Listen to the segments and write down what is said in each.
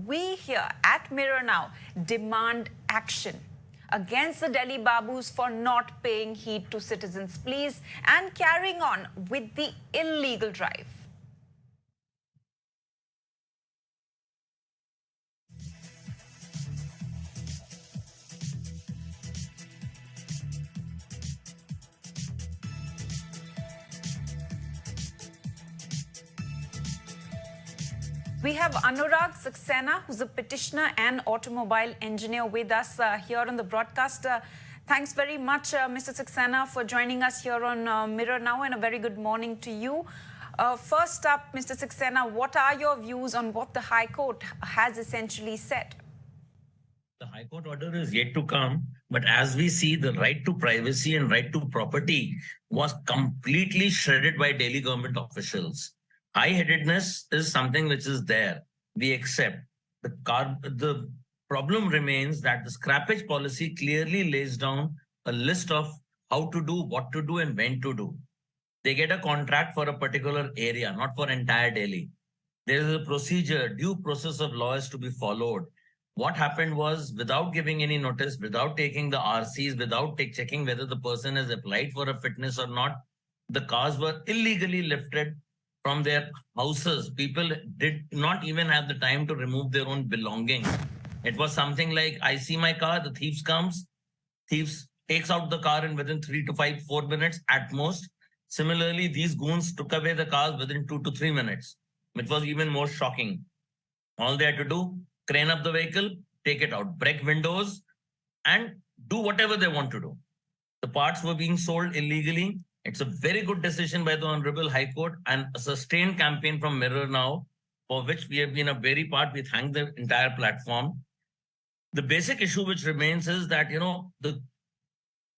we here at Mirror Now demand action against the Delhi Babus for not paying heed to citizens' pleas and carrying on with the illegal drive. We have Anurag Saxena, who's a petitioner and automobile engineer with us here on the broadcast. Thanks very much, Mr. Saxena, for joining us here on Mirror Now, and a very good morning to you. First up, Mr. Saxena, what are your views on what the High Court has essentially said? The High Court order is yet to come, but as we see, the right to privacy and right to property was completely shredded by Delhi government officials. High-headedness is something which is there. We accept. The problem remains that the scrappage policy clearly lays down a list of how to do, what to do, and when to do. They get a contract for a particular area, not for entire Delhi. There is a procedure, due process of law is to be followed. What happened was, without giving any notice, without taking the RCs, without checking whether the person has applied for a fitness or not, the cars were illegally lifted from their houses. People did not even have the time to remove their own belongings. It was something like, I see my car, the thieves takes out the car in within 3 to 4 minutes at most. Similarly, these goons took away the cars within 2 to 3 minutes, which was even more shocking. All they had to do, crane up the vehicle, take it out, break windows, and do whatever they want to do. The parts were being sold illegally. It's a very good decision by the Honorable High Court and a sustained campaign from Mirror Now, for which we have been a very part. We thank the entire platform. The basic issue which remains is that, the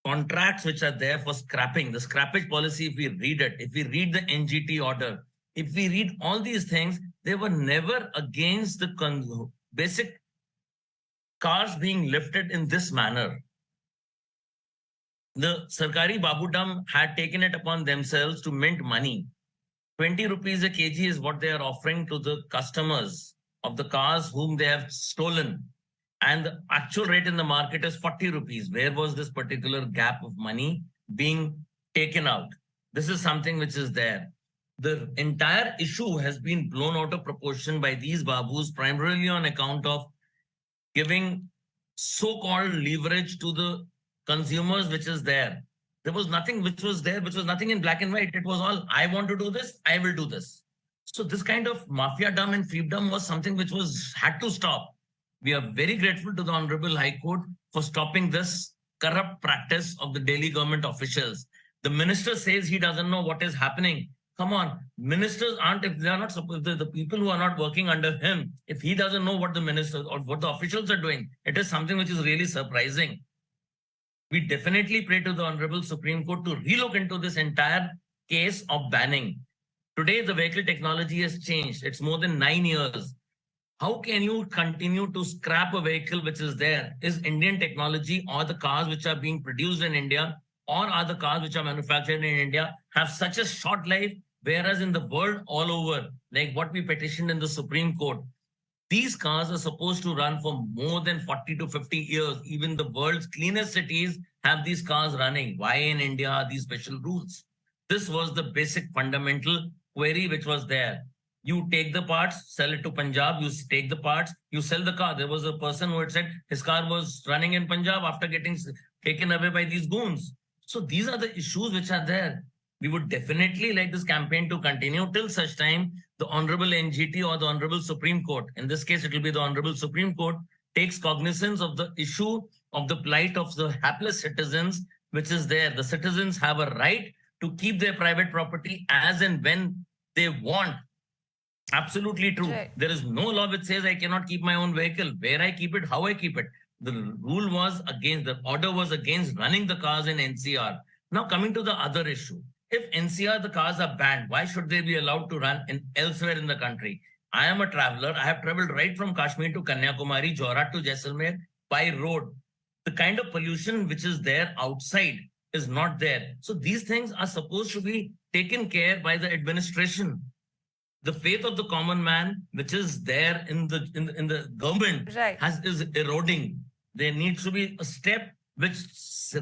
contracts which are there for scrapping, the scrappage policy, if we read it, if we read the NGT order, if we read all these things, they were never against the basic cars being lifted in this manner. The Sarkari Babudam had taken it upon themselves to mint money. 20 rupees a kg is what they are offering to the customers of the cars whom they have stolen. And the actual rate in the market is 40 rupees. Where was this particular gap of money being taken out? This is something which is there. The entire issue has been blown out of proportion by these Babus, primarily on account of giving so-called leverage to the consumers, which is there. There was nothing which was there, which was nothing in black and white. It was all, I want to do this, I will do this. So this kind of mafia-dom and fiefdom was something which had to stop. We are very grateful to the Honorable High Court for stopping this corrupt practice of the Delhi government officials. The minister says he doesn't know what is happening. Come on, ministers aren't, if they are not supposed, the people who are not working under him, if he doesn't know what the ministers or what the officials are doing, it is something which is really surprising. We definitely pray to the Honorable Supreme Court to relook into this entire case of banning. Today, the vehicle technology has changed. It's more than 9 years. How can you continue to scrap a vehicle which is there? Is Indian technology or the cars which are being produced in India or are the cars which are manufactured in India have such a short life, whereas in the world all over, like what we petitioned in the Supreme Court, these cars are supposed to run for more than 40 to 50 years. Even the world's cleanest cities have these cars running. Why in India are these special rules? This was the basic fundamental query which was there. You take the parts, sell it to Punjab, you take the parts, you sell the car. There was a person who had said his car was running in Punjab after getting taken away by these goons. So these are the issues which are there. We would definitely like this campaign to continue till such time the Honorable NGT or the Honorable Supreme Court, in this case it will be the Honorable Supreme Court, takes cognizance of the issue of the plight of the hapless citizens which is there. The citizens have a right to keep their private property as and when they want. Absolutely true. Right. There is no law which says I cannot keep my own vehicle. Where I keep it, how I keep it. The rule was against, the order was against running the cars in NCR. Now coming to the other issue. If NCR, the cars are banned, why should they be allowed to run elsewhere in the country? I am a traveler. I have traveled right from Kashmir to Kanyakumari, Jorhat to Jaisalmer by road. The kind of pollution which is there outside is not there. So these things are supposed to be taken care by the administration. the faith of the common man, which is there in the government, is eroding. There needs to be a step which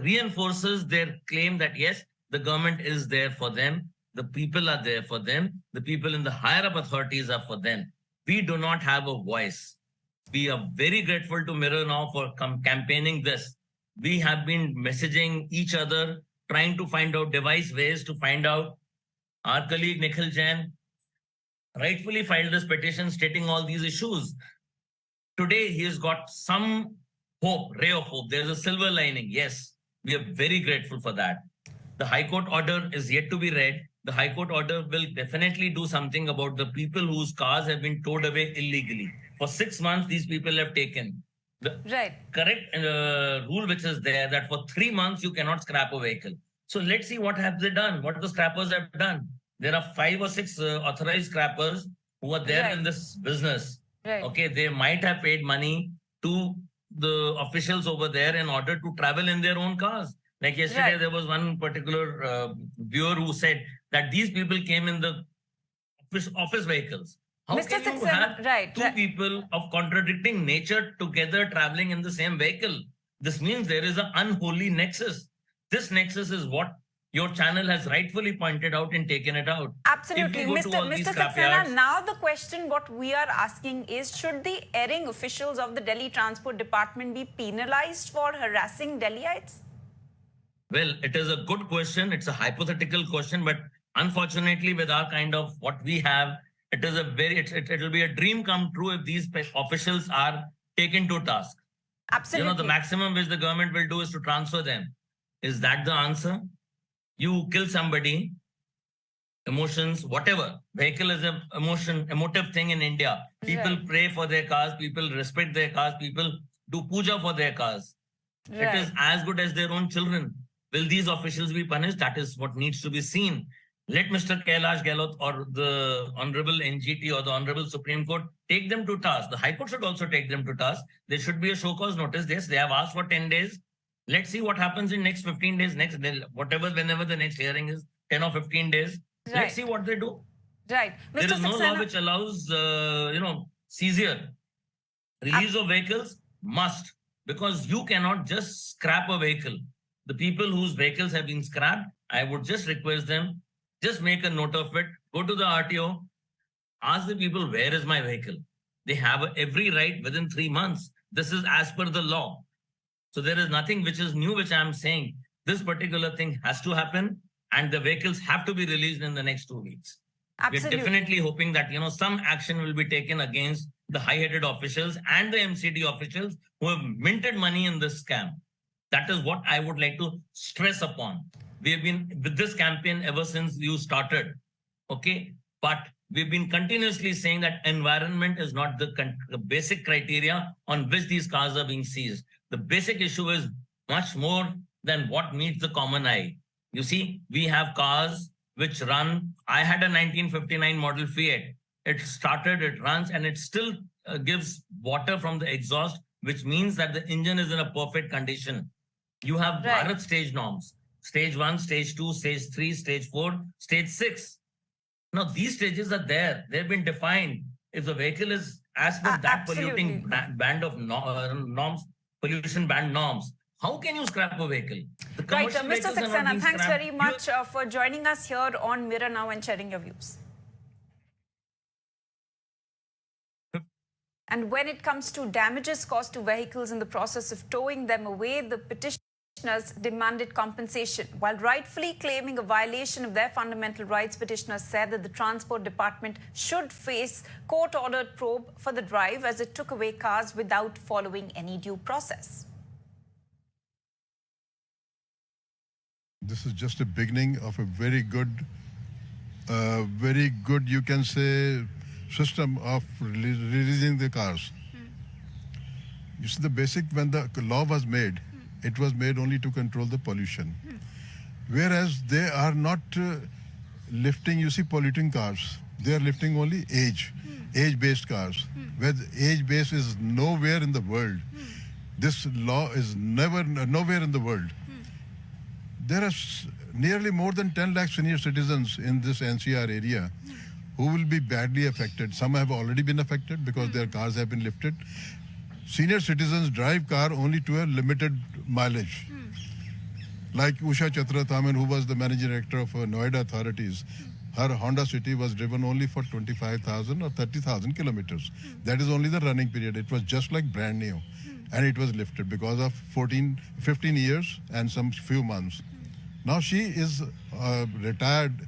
reinforces their claim that yes, the government is there for them, the people are there for them, the people in the higher up authorities are for them. We do not have a voice. We are very grateful to Mirror Now for campaigning this. We have been messaging each other, trying to find out device ways to find out. Our colleague Nikhil Jain rightfully filed this petition stating all these issues. Today, he has got some hope, ray of hope. There's a silver lining. Yes, we are very grateful for that. The High Court order is yet to be read. The High Court order will definitely do something about the people whose cars have been towed away illegally. For 6 months, these people have taken the correct rule which is there that for 3 months, you cannot scrap a vehicle. So let's see what have they done, what the scrappers have done. There are 5 or 6 authorized scrappers who are there in this business. Okay, they might have paid money to the officials over there in order to travel in their own cars. Like yesterday, there was one particular viewer who said that these people came in the office vehicles. How Mr. can you have two people of contradicting nature together traveling in the same vehicle? This means there is an unholy nexus. This nexus is what your channel has rightfully pointed out and taken it out. Absolutely. Mr. Saxena, now the question what we are asking is, should the erring officials of the Delhi Transport Department be penalized for harassing Delhiites? Well, it is a good question. It's a hypothetical question, but unfortunately, with our kind of what we have, it is a it'll be a dream come true if these officials are taken to task. Absolutely. You know, the maximum which the government will do is to transfer them. Is that the answer? You kill somebody, emotions, whatever. Vehicle is an emotive thing in India. People pray for their cars, people respect their cars, people do puja for their cars. It is as good as their own children. Will these officials be punished? That is what needs to be seen. Let Mr. Kailash Gehlot or the Honorable NGT or the Honorable Supreme Court take them to task. The High Court should also take them to task. There should be a show cause notice. Yes, they have asked for 10 days. Let's see what happens in next 15 days, whenever the next hearing is, 10 or 15 days. Let's see what they do. Right. There is no law which allows, seizure. Release of vehicles must, because you cannot just scrap a vehicle. The people whose vehicles have been scrapped, I would just request them, just make a note of it, go to the RTO, ask the people, where is my vehicle? They have every right within 3 months. This is as per the law. So there is nothing which is new, which I'm saying. This particular thing has to happen and the vehicles have to be released in the next 2 weeks. Absolutely. We're definitely hoping that, some action will be taken against the high-headed officials and the MCD officials who have minted money in this scam. That is what I would like to stress upon. We have been with this campaign ever since you started. Okay. But we've been continuously saying that environment is not the basic criteria on which these cars are being seized. The basic issue is much more than what meets the common eye. You see, we have cars which run. I had a 1959 model Fiat. It started, it runs, and it still gives water from the exhaust, which means that the engine is in a perfect condition. You have Bharat stage norms. Stage 1, stage 2, stage 3, stage 4, stage 6. Now, these stages are there. They've been defined. If the vehicle is as per that polluting band of norms, pollution band norms, how can you scrap a vehicle? Right, Mr. Saxena, thanks very much for joining us here on Mirror Now and sharing your views. And when it comes to damages caused to vehicles in the process of towing them away, the petitioners demanded compensation. While rightfully claiming a violation of their fundamental rights, petitioners said that the Transport Department should face court-ordered probe for the drive as it took away cars without following any due process. This is just a beginning of a very good, you can say, system of releasing the cars. You see, the basic, when the law was made, it was made only to control the pollution. Whereas they are not lifting, you see, polluting cars. They are lifting only age-based cars. Where age-based is nowhere in the world. This law is nowhere in the world. There are nearly more than 10 lakh senior citizens in this NCR area who will be badly affected. Some have already been affected because their cars have been lifted. Senior citizens drive car only to a limited mileage. Like Usha Chatrathaman, who was the managing director of Noida authorities, her Honda City was driven only for 25,000 or 30,000 kilometers. That is only the running period. It was just like brand new. And it was lifted because of 15 years and some few months. Now she is a retired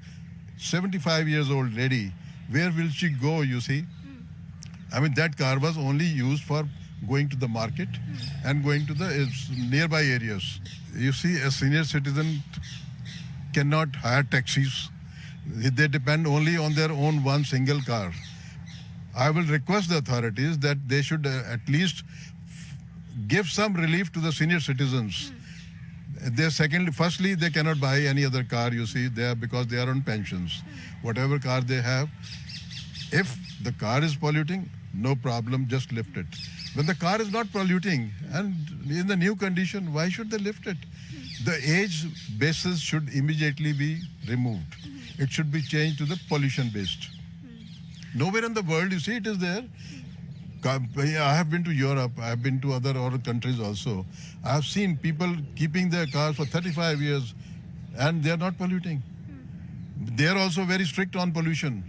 75 years old lady. Where will she go, you see? I mean, that car was only used for going to the market and going to the nearby areas. You see, a senior citizen cannot hire taxis. They depend only on their own one single car. I will request the authorities that they should at least give some relief to the senior citizens. Firstly, they cannot buy any other car, you see, because they are on pensions. Whatever car they have, if the car is polluting, no problem, just lift it. When the car is not polluting and in the new condition, why should they lift it? The age basis should immediately be removed. It should be changed to the pollution based. Nowhere in the world, you see, it is there. I have been to Europe, I have been to other countries also. I have seen people keeping their cars for 35 years and they are not polluting. They are also very strict on pollution.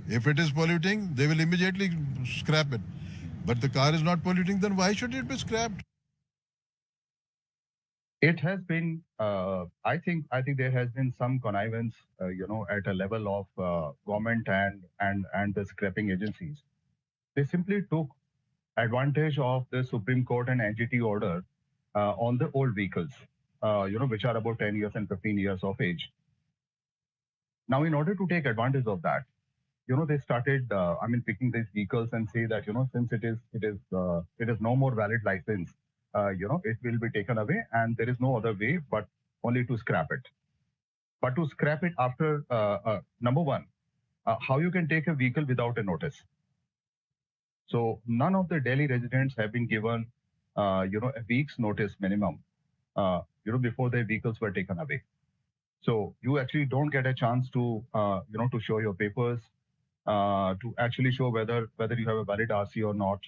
If it is polluting, they will immediately scrap it. But the car is not polluting, then why should it be scrapped? It has been, I think there has been some connivance, at a level of government and the scrapping agencies. They simply took advantage of the Supreme Court and NGT order on the old vehicles, which are about 10 years and 15 years of age. Now, in order to take advantage of that, they started, picking these vehicles and say that, since it is no more valid license, it will be taken away and there is no other way but only to scrap it. But to scrap it after, number one, how you can take a vehicle without a notice. So none of the Delhi residents have been given, a week's notice minimum, before their vehicles were taken away. So you actually don't get a chance to, to show your papers, to actually show whether you have a valid RC or not,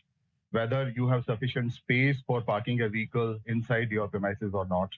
whether you have sufficient space for parking a vehicle inside your premises or not.